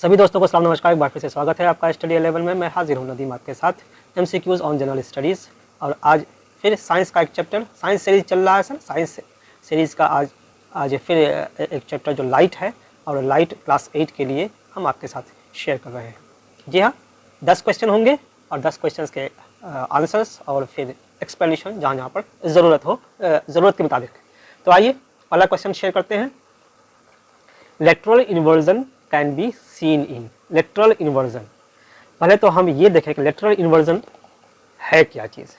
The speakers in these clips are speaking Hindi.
सभी दोस्तों को सलाम नमस्कार। एक बार फिर से स्वागत है आपका स्टडी 11 में। मैं हाजिर हूँ नदीम आपके साथ MCQs ऑन जनरल स्टडीज़। और आज फिर साइंस का एक चैप्टर, साइंस सीरीज चल रहा है सर। साइंस सीरीज़ का आज फिर एक चैप्टर जो लाइट है, और लाइट क्लास 8 के लिए हम आपके साथ शेयर कर रहे हैं। जी हाँ, 10 क्वेश्चन होंगे और 10 क्वेश्चन के आंसर्स और फिर एक्सप्लेनेशन जहाँ जहाँ पर ज़रूरत के मुताबिक। तो आइए पहला क्वेश्चन शेयर करते हैं। Lateral inversion can be seen in. Lateral inversion, पहले तो हम ये देखें कि लेटरल इन्वर्जन है क्या चीज़।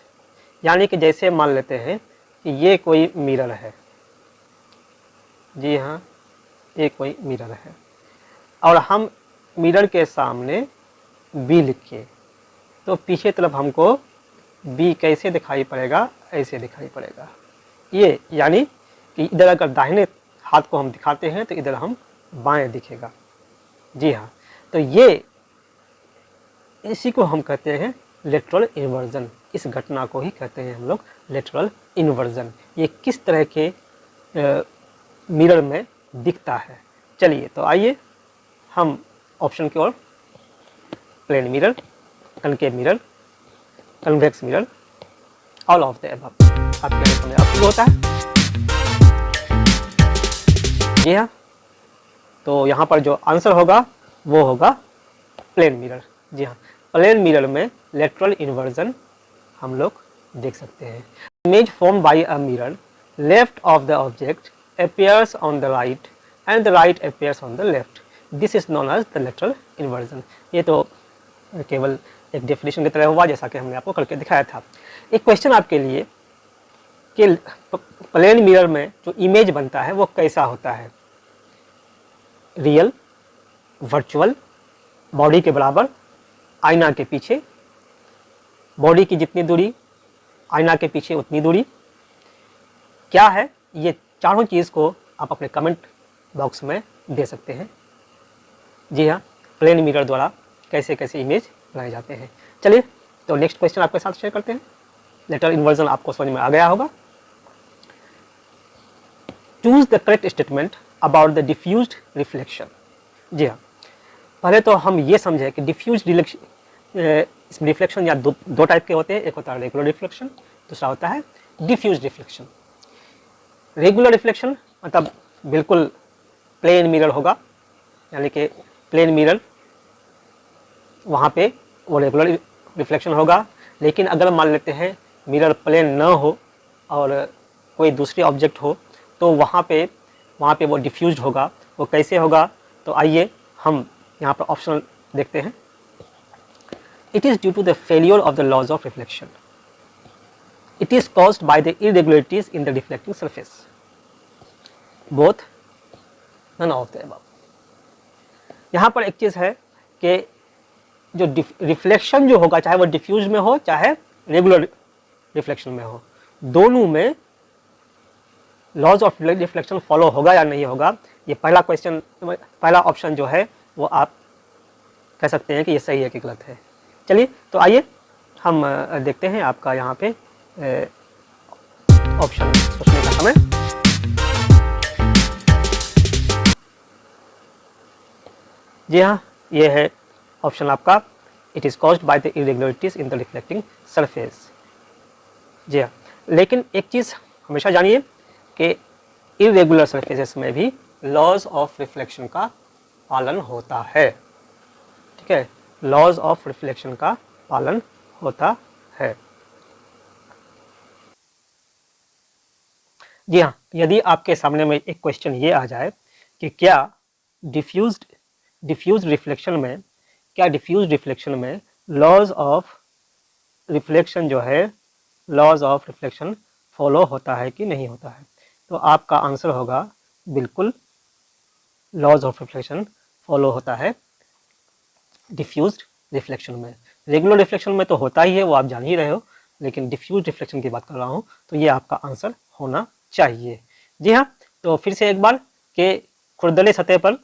यानी कि जैसे मान लेते हैं कि ये कोई मिरर है। जी हाँ, ये कोई मिरर है और हम मिरर के सामने बी लिखे तो पीछे तरफ हमको बी कैसे दिखाई पड़ेगा, ऐसे दिखाई पड़ेगा। ये यानी कि इधर अगर दाहिने हाथ को हम दिखाते हैं तो इधर हम बाएं दिखेगा। जी हाँ, तो ये इसी को हम कहते हैं लेटरल इन्वर्जन। इस घटना को ही कहते हैं हम लोग लेटरल इन्वर्जन। ये किस तरह के मिरर में दिखता है। चलिए तो आइए हम ऑप्शन की ओर। Plane mirror, concave mirror, convex mirror, all of the above. आपके समय अब शुरू होता है। जी हाँ, तो यहाँ पर जो आंसर होगा वो होगा प्लेन मिरर। जी हाँ, प्लेन मिरर में लेटरल इन्वर्जन हम लोग देख सकते हैं। Image form by a mirror, left of the object appears on the right and the right appears on the left. This is known as the lateral inversion. ये तो केवल एक डेफिनेशन की तरह हुआ, जैसा कि हमने आपको करके दिखाया था। एक क्वेश्चन आपके लिए कि प्लेन मिरर में जो इमेज बनता है वो कैसा होता है। रियल, वर्चुअल, बॉडी के बराबर, आईना के पीछे, बॉडी की जितनी दूरी आईना के पीछे उतनी दूरी, क्या है। ये चारों चीज़ को आप अपने कमेंट बॉक्स में दे सकते हैं। जी हाँ, प्लेन मिरर द्वारा कैसे कैसे इमेज बनाए जाते हैं। चलिए तो नेक्स्ट क्वेश्चन आपके साथ शेयर करते हैं। लेटरल इन्वर्जन आपको समझ में आ गया होगा। Choose the correct statement about the diffused reflection. जी हाँ, पहले तो हम ये समझे कि डिफ्यूज्ड रिफ्लेक्शन या दो टाइप के होते हैं। एक होता है रेगुलर रिफ्लेक्शन, दूसरा होता है डिफ्यूज्ड रिफ्लेक्शन। रेगुलर रिफ्लेक्शन मतलब बिल्कुल प्लेन मिरर होगा, यानी कि प्लेन मिरर वहाँ पे वो रेगुलर रिफ्लेक्शन होगा। लेकिन अगर मान लेते हैं मिरर प्लेन न हो और कोई दूसरी ऑब्जेक्ट हो तो वहाँ पे वो डिफ्यूज्ड होगा। वो कैसे होगा, तो आइए हम यहाँ पर ऑप्शन देखते हैं। It is due to the failure of the laws of reflection. It is caused by the irregularities in the reflecting surface. Both, none of the above. यहाँ पर एक चीज़ है कि जो रिफ्लेक्शन जो होगा, चाहे वो डिफ्यूज में हो चाहे रेगुलर रिफ्लेक्शन में हो, दोनों में लॉज ऑफ रिफ्लेक्शन फॉलो होगा या नहीं होगा। ये पहला ऑप्शन जो है वो आप कह सकते हैं कि ये सही है कि गलत है। चलिए तो आइए हम देखते हैं आपका यहाँ पे ऑप्शन सोचने का समय। जी हाँ, ये है ऑप्शन आपका। It is caused by the irregularities in the reflecting surface. जी हाँ, लेकिन एक चीज़ हमेशा जानिए कि इरेगुलर सरफेसेस में भी लॉज ऑफ रिफ्लेक्शन का पालन होता है। ठीक है, लॉज ऑफ रिफ्लेक्शन का पालन होता है। जी हाँ, यदि आपके सामने में एक क्वेश्चन ये आ जाए कि क्या डिफ्यूज्ड रिफ्लेक्शन में लॉज ऑफ रिफ्लेक्शन जो है, लॉज ऑफ रिफ्लेक्शन फॉलो होता है कि नहीं होता है, तो आपका आंसर होगा बिल्कुल लॉज ऑफ रिफ्लेक्शन फॉलो होता है डिफ्यूज्ड रिफ्लेक्शन में। रेगुलर रिफ्लेक्शन में तो होता ही है, वो आप जान ही रहे हो, लेकिन डिफ्यूज्ड रिफ्लेक्शन की बात कर रहा हूँ तो ये आपका आंसर होना चाहिए। जी हाँ, तो फिर से एक बार कि खुरदरे सतह पर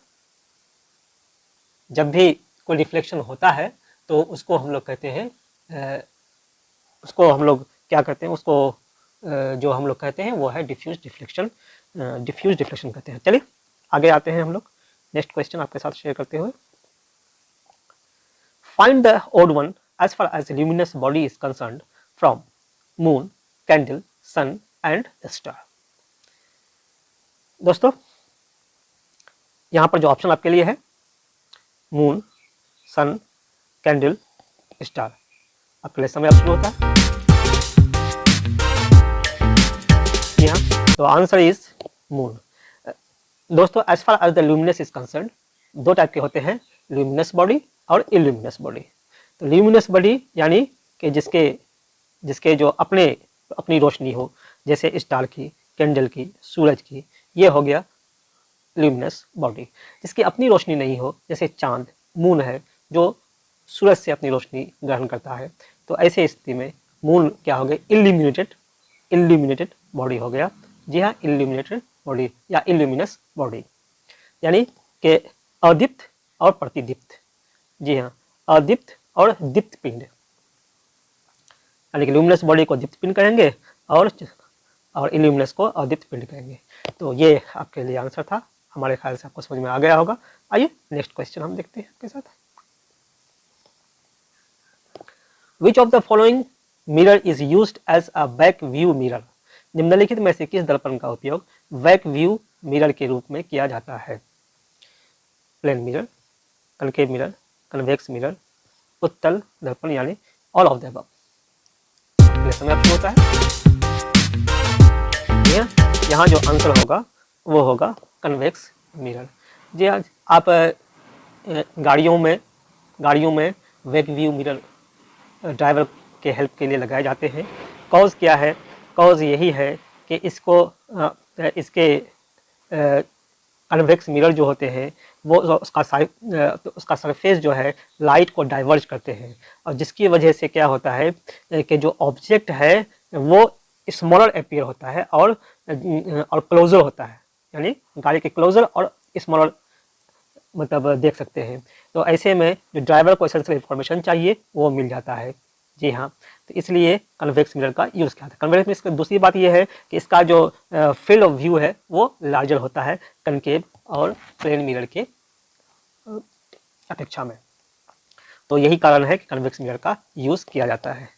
जब भी कोई रिफ्लेक्शन होता है तो उसको हम लोग कहते हैं उसको हम लोग क्या कहते हैं, उसको जो हम लोग कहते हैं वो है डिफ्यूज्ड रिफ्लेक्शन कहते हैं। चलिए आगे आते हैं हम लोग नेक्स्ट क्वेश्चन आपके साथ शेयर करते हुए। Find the odd one as far as luminous body is concerned from moon, candle, sun and star. दोस्तों यहाँ पर जो ऑप्शन आपके लिए है मून, सन, कैंडल, स्टार, आपके लिए समय अब शुरू होता है। जी हाँ, तो आंसर इज मून। दोस्तों as far as the luminous is concern, दो टाइप के होते हैं, ल्यूमिनस बॉडी और इल्यूमिनस बॉडी। तो ल्यूमिनस बॉडी यानी कि जिसके जो अपनी रोशनी हो, जैसे स्टार की, कैंडल की, सूरज की, ये हो गया ल्यूमिनस बॉडी। जिसकी अपनी रोशनी नहीं हो, जैसे चांद, मून है जो सूरज से अपनी रोशनी ग्रहण करता है, तो ऐसे स्थिति में मून क्या हो गया, इल्यूमिनेटेड बॉडी हो गया। जी हाँ, इल्यूमिनेटेड बॉडी या इल्यूमिनस बॉडी यानी कि अदीप्त और प्रतिदीप्त। जी हाँ, अदीप्त और दीप्त पिंड, यानी कि ल्यूमिनस बॉडी को दीप्त पिंड कहेंगे और इल्यूमिनस को अदीप्त पिंड कहेंगे। तो ये आपके लिए आंसर था, हमारे ख्याल से आपको समझ में आ गया होगा। आइए नेक्स्ट क्वेश्चन हम देखते हैं आपके साथ। Which of the following mirror is used as a back view mirror, निम्नलिखित में से किस दर्पण का उपयोग बैक व्यू मिरर के रूप में किया जाता है? Plane mirror, concave mirror, convex mirror, उत्तल दर्पण यानी ऑल ऑफ द अबव। समय अब शुरू होता है। यहाँ जो आंसर होगा वो होगा कन्वेक्स मिरर। जी हाँ, आप गाड़ियों में बैक व्यू मिरर ड्राइवर के हेल्प के लिए लगाए जाते हैं। कॉज क्या है? कॉज यही है कि इसके कन्वेक्स मिरर जो होते हैं वो उसका सरफेस जो है लाइट को डाइवर्ज करते हैं, और जिसकी वजह से क्या होता है कि जो ऑब्जेक्ट है वो स्मॉलर अपीयर होता है और क्लोजर होता है, यानी गाड़ी के क्लोजर और स्मॉलर मतलब देख सकते हैं। तो ऐसे में जो ड्राइवर को एसेंशियल इंफॉर्मेशन चाहिए वो मिल जाता है। जी हाँ, तो इसलिए कन्वेक्स मिरर का यूज़ किया था। कन्वेक्स मिरर की दूसरी बात यह है कि इसका जो फील्ड ऑफ व्यू है वो लार्जर होता है कनकेव और प्लेन मिरर के अपेक्षा में। तो यही कारण है कि कन्वेक्स मिरर का यूज़ किया जाता है।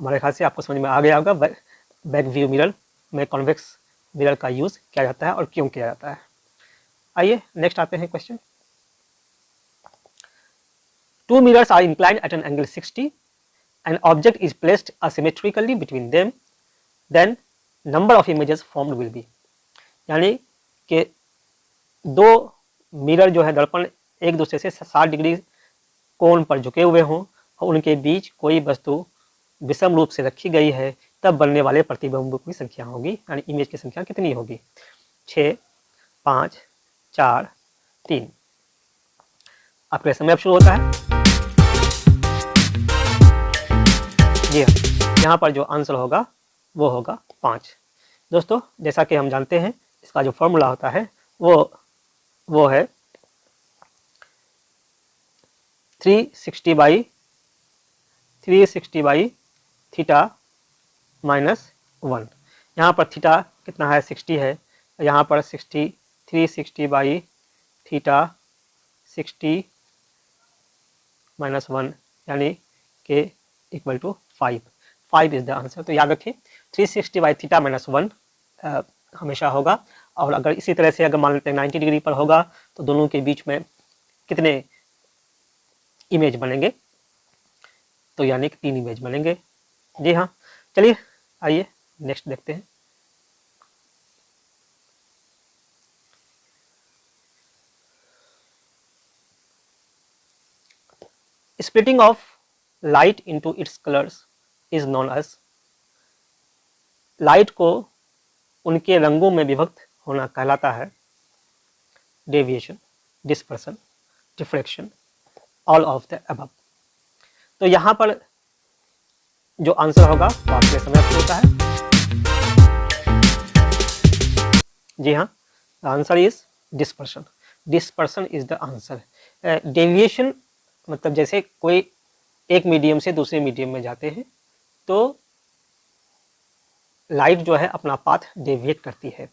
हमारे ख्याल से आपको समझ में आ गया होगा बैक व्यू मिरर में कन्वेक्स मिरर का यूज़ किया जाता है और क्यों किया जाता है। आइए नेक्स्ट आते हैं question. Two mirrors are inclined at an angle 60. An object is placed asymmetrically between them. Then number of images formed will be. यानी कि दो मिरर जो है दर्पण एक दूसरे से 60 डिग्री कोण पर झुके हुए हों और उनके बीच कोई वस्तु विषम रूप से रखी गई है, तब बनने वाले प्रतिबिंब की संख्या होगी, यानी इमेज की संख्या कितनी होगी? 6, 5, 4, 3। आपका समय अब शुरू होता है। जी हाँ, यहाँ पर जो आंसर होगा वो होगा 5। दोस्तों जैसा कि हम जानते हैं इसका जो फॉर्मूला होता है वो है 360 बाई थीटा -1। यहाँ पर थीटा कितना है? 60 है। यहाँ पर 360 बाई थीटा 60 -1 यानी कि equal to 5 is the answer. तो याद रखिए 360 बाई थीटा -1 हमेशा होगा, और अगर इसी तरह से अगर मान लेते हैं 90 डिग्री पर होगा तो दोनों के बीच में कितने इमेज बनेंगे? तो यानी कि 3 इमेज बनेंगे। जी हाँ, चलिए आइए नेक्स्ट देखते हैं। Splitting of light into its colours is known as, light को उनके रंगों में विभक्त होना कहलाता है deviation, dispersion, diffraction, all of the above. तो यहाँ पर जो आंसर होगा वो आपके समय पर होता है। जी हाँ, the answer is dispersion. Dispersion is the answer. Deviation मतलब जैसे कोई एक मीडियम से दूसरे मीडियम में जाते हैं तो लाइट जो है अपना पाथ डेविएट करती है।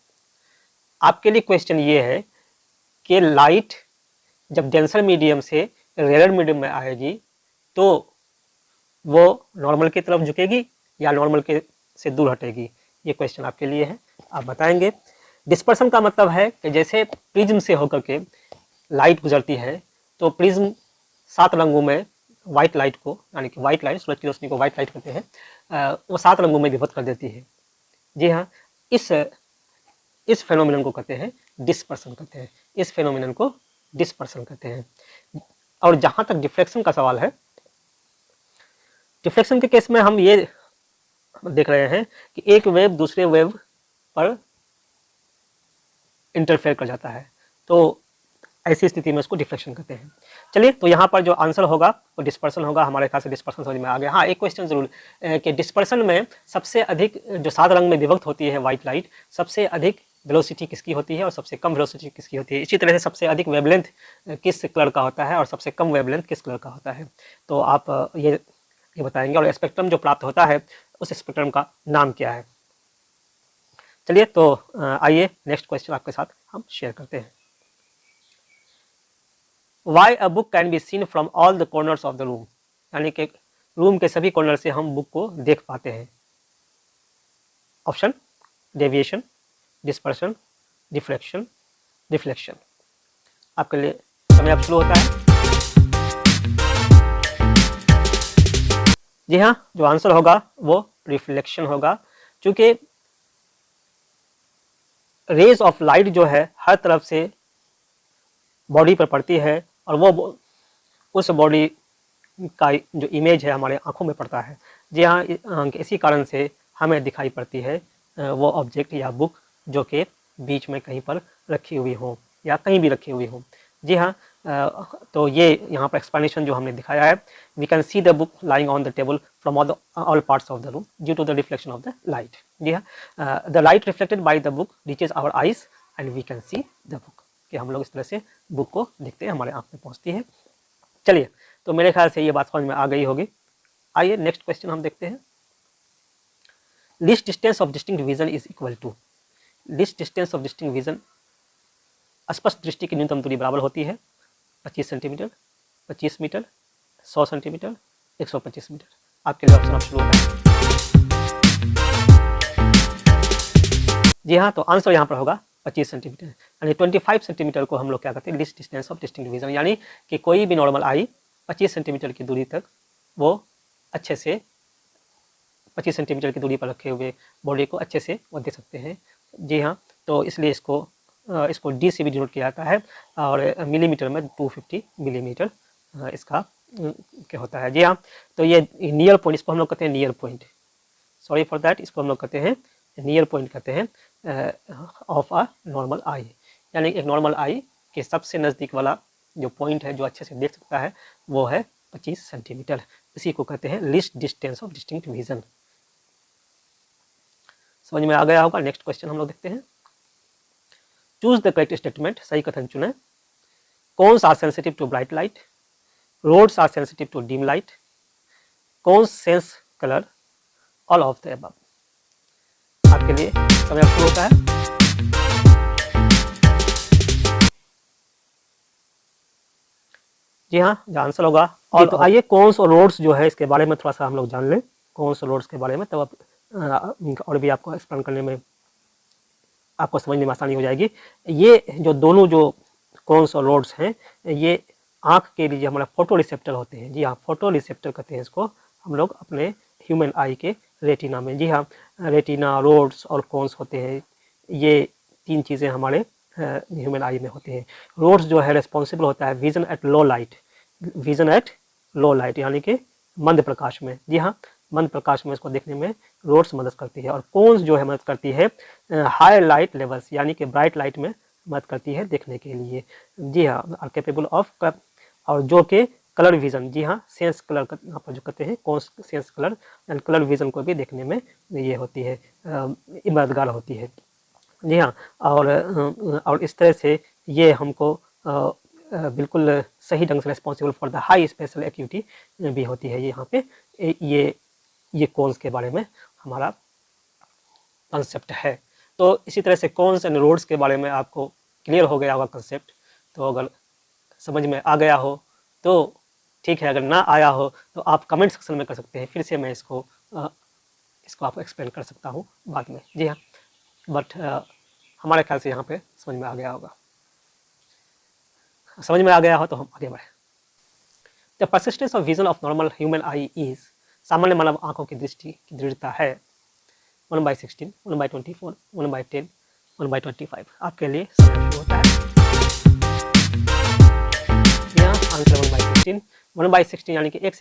आपके लिए क्वेश्चन ये है कि लाइट जब डेंसर मीडियम से रेयर मीडियम में आएगी तो वो नॉर्मल की तरफ झुकेगी या नॉर्मल के से दूर हटेगी, ये क्वेश्चन आपके लिए है, आप बताएंगे। डिस्पर्सन का मतलब है कि जैसे प्रिज्म से होकर के लाइट गुजरती है तो प्रिज्म 7 रंगों में व्हाइट लाइट को, यानी कि व्हाइट लाइट, सूरज की रोशनी को व्हाइट लाइट कहते हैं, वो 7 रंगों में विभक्त कर देती है। जी हाँ, इस फेनोमेनन को कहते हैं डिस्पर्सन कहते हैं, इस फेनोमेनन को डिस्पर्सन कहते हैं। और जहाँ तक डिफ्लेक्शन का सवाल है, डिफ्लेक्शन के केस में हम ये देख रहे हैं कि एक वेव दूसरे वेव पर इंटरफेयर कर जाता है, तो ऐसी स्थिति में उसको डिफ्लेक्शन कहते हैं। चलिए, तो यहाँ पर जो आंसर होगा वो डिस्पर्सन होगा। हमारे ख्याल से डिस्पर्सन समझ में आ गया। हाँ, एक क्वेश्चन जरूर कि डिस्पर्सन में सबसे अधिक जो 7 रंग में विभक्त होती है व्हाइट लाइट, सबसे अधिक वेलोसिटी किसकी होती है और सबसे कम वेलोसिटी किसकी होती है। इसी तरह से सबसे अधिक वेवलेंथ किस कलर का होता है और सबसे कम वेवलेंथ किस कलर का होता है। तो आप ये बताएंगे। और स्पेक्ट्रम जो प्राप्त होता है उस स्पेक्ट्रम का नाम क्या है। चलिए, तो आइए नेक्स्ट क्वेश्चन आपके साथ हम शेयर करते हैं। Why a book can be seen from all the corners of the room, यानी कि रूम के सभी कॉर्नर से हम बुक को देख पाते हैं। Option: deviation, dispersion, deflection, reflection. आपके लिए समय अब शुरू होता है। जी हाँ, जो आंसर होगा वो रिफ्लेक्शन होगा, क्योंकि रेज ऑफ लाइट जो है हर तरफ से बॉडी पर पड़ती है और वो उस बॉडी का जो इमेज है हमारे आंखों में पड़ता है। जी हाँ, इसी कारण से हमें दिखाई पड़ती है वो ऑब्जेक्ट या बुक जो कि बीच में कहीं पर रखी हुई हो या कहीं भी रखी हुई हो। जी हाँ, तो ये यहाँ पर एक्सप्लेनेशन जो हमने दिखाया है, we can see the book lying on the table from all parts of the room due to the reflection of the light. जी हाँ, the light reflected by the book reaches our eyes and we can see the book, कि हम लोग इस तरह से बुक को देखते हैं, हमारे आँख में पहुँचती है। चलिए, तो मेरे ख्याल से ये बात समझ में आ गई होगी। आइए नेक्स्ट क्वेश्चन हम देखते हैं। Least distance of distinct vision is equal to, least distance of distinct vision, स्पष्ट दृष्टि की न्यूनतम दूरी बराबर होती है 25 सेंटीमीटर, 25 मीटर, 100 सेंटीमीटर, 125 मीटर। आपके लिए ऑप्शन अब शुरू होता है। जी हाँ, तो आंसर यहाँ पर होगा 25 सेंटीमीटर, यानी 25 सेंटीमीटर को हम लोग क्या कहते हैं, least distance of distinct vision, यानी कि कोई भी नॉर्मल आई 25 सेंटीमीटर की दूरी तक वो अच्छे से 25 सेंटीमीटर की दूरी पर रखे हुए बॉडी को अच्छे से वो देख सकते हैं। जी हाँ, तो इसलिए इसको डी से भी डिनोट किया जाता है और मिलीमीटर में 250 मिलीमीटर इसका क्या होता है। जी हाँ, तो ये नियर पॉइंट, इसको हम लोग कहते हैं near point, sorry for that, इसको हम लोग कहते हैं नियर पॉइंट कहते हैं ऑफ अ नॉर्मल आई, यानी एक नॉर्मल आई के सबसे नज़दीक वाला जो पॉइंट है जो अच्छे से देख सकता है वो है 25 सेंटीमीटर। इसी को कहते हैं least distance of distinct vision. समझ में आ गया होगा। नेक्स्ट क्वेश्चन हम लोग देखते हैं। चूज द करेक्ट स्टेटमेंट, सही कथन चुनें। Cones are sensitive to bright light, rods are sensitive to dim light, cones sense colour, all of the above. आपके लिए समय अब शुरू होता है। जी हाँ, जो आंसर होगा और तो आइए कोन्स और रोड्स जो है इसके बारे में थोड़ा सा हम लोग जान लें, कोन्स और रोड्स के बारे में, तब और भी आपको एक्सप्लेन करने में, आपको समझने में आसानी हो जाएगी। ये जो दोनों जो कोन्स और रोड्स हैं, ये आँख के लिए हमारा फोटो रिसेप्टर होते हैं। जी हाँ, फोटो रिसेप्टर कहते हैं इसको हम लोग अपने ह्यूमन आई के रेटिना में। जी हाँ, रेटिना, रोड्स और कोन्स होते हैं, ये 3 चीज़ें हमारे ह्यूमन आई में होती हैं। रोड्स जो है रिस्पॉन्सिबल होता है vision at low light, vision at low light यानी कि मंद प्रकाश में। जी हाँ, मंद प्रकाश में इसको देखने में रोड्स मदद करती है। और कोन्स जो है मदद करती है हाई लाइट लेवल्स, यानी कि ब्राइट लाइट में मदद करती है देखने के लिए। जी हाँ, आर कैपेबल ऑफ, और जो कि कलर विजन, जी हाँ, सेंस कलर यहाँ पर जो कहते हैं cones sense colour and colour vision को भी देखने में ये होती है, मददगार होती है। जी हाँ, और इस तरह से ये हमको बिल्कुल सही ढंग से responsible for the high special acuity भी होती है। यहाँ पे ये कोन्स के बारे में हमारा कंसेप्ट है। तो इसी तरह से कोन्स एंड रोड्स के बारे में आपको क्लियर हो गया होगा कंसेप्ट। तो अगर समझ में आ गया हो तो ठीक है, अगर ना आया हो तो आप कमेंट सेक्शन में कर सकते हैं, फिर से मैं इसको आपको एक्सप्लेन कर सकता हूँ बाद में। जी हाँ, बट हमारे ख्याल से यहाँ पे समझ में आ गया होगा। समझ में आ गया हो तो हम आगे बढ़े। The persistence of vision of normal human I is, सामान्य मानव आंखों की दृष्टि की दृढ़ता है 1/16, 1/24, 1/10, 1/25। आपके लिए समय शुरू होता है। यहाँ आंसर 1/16, 1/16 यानी कि एक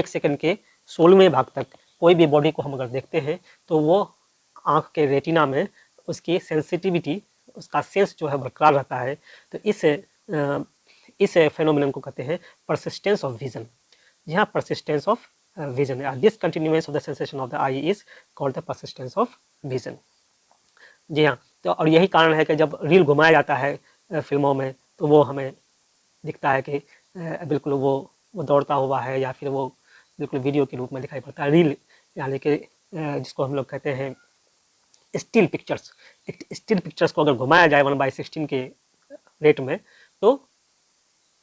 सेकंड के 16वें भाग तक कोई भी बॉडी को हम अगर देखते हैं तो वो आँख के रेटिना में उसकी सेंसिटिविटी, उसका सेंस जो है बरकरार रहता है। तो इस फेनोमेनन को कहते हैं परसिस्टेंस ऑफ विजन। यहाँ persistence of vision, discontinuance of the sensation of the eye is called the persistence of vision. जी हाँ, तो और यही कारण है कि जब रील घुमाया जाता है फिल्मों में तो वो हमें दिखता है कि बिल्कुल वो दौड़ता हुआ है या फिर वो बिल्कुल वीडियो के रूप में दिखाई पड़ता है। रील यानी कि जिसको हम लोग कहते हैं स्टिल पिक्चर्स। स्टिल पिक्चर्स को अगर घुमाया जाए 1/16 के रेट में तो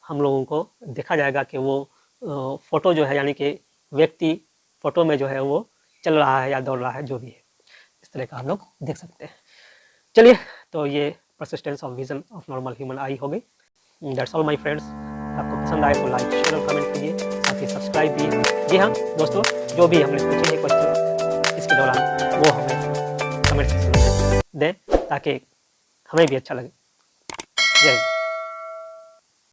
हम लोगों को देखा जाएगा कि वो फोटो जो है यानी कि व्यक्ति फोटो में जो है वो चल रहा है या दौड़ रहा है, जो भी है, इस तरह का हम लोग देख सकते हैं। चलिए, तो ये persistence of vision of normal human आई हो गई। That's all my friends. आपको पसंद आए तो लाइक शेयर और कमेंट कीजिए, साथ ही सब्सक्राइब भी। जी हाँ दोस्तों, जो भी हमने पूछे हैं क्वेश्चन इसके दौरान वो हमें कमेंट सेक्शन में दें ताकि हमें भी अच्छा लगे। जय हिंद।